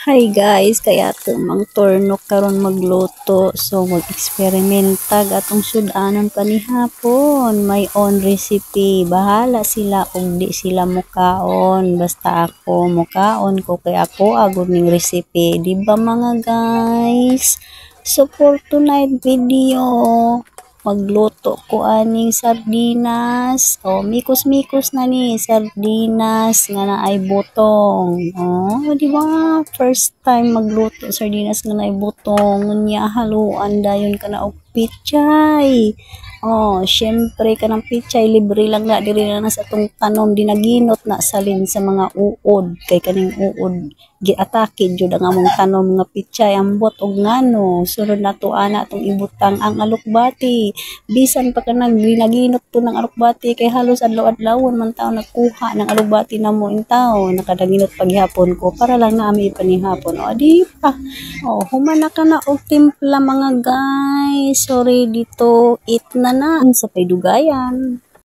Hi guys, kaya tumang turno karon magluto. So mag-experimentag atong sudanan panihapon. May own recipe. Bahala sila kung di sila mukaon. Basta ako mukaon ko kay ako agud ning recipe. Di ba mga guys? So for tonight video, magluto ko aning sardinas. O, mikos-mikos na ni sardinas nga naay butong. Oh, di ba? First time magluto sardinas nga naay butong. Nya haluan dayon ka na og pichay. Oh, syempre kanang pichay libre lang na diri na sa atong tanom dinaginot na salin sa mga uod kay kaning uod giatake jud ang among tanom nga pichay ambot og ngano sunod nato ana atong ibutang ang alokbati bisan pa kanang ginaginot po ng alokbati kay halos adlaw-adlawon man taon nagkuha ng alokbati namo in taon nakadaginot paghapon ko para lang na ami panihapon o di pa o human na ka na og timpla mga guys so ready to eat na sa paydugayan.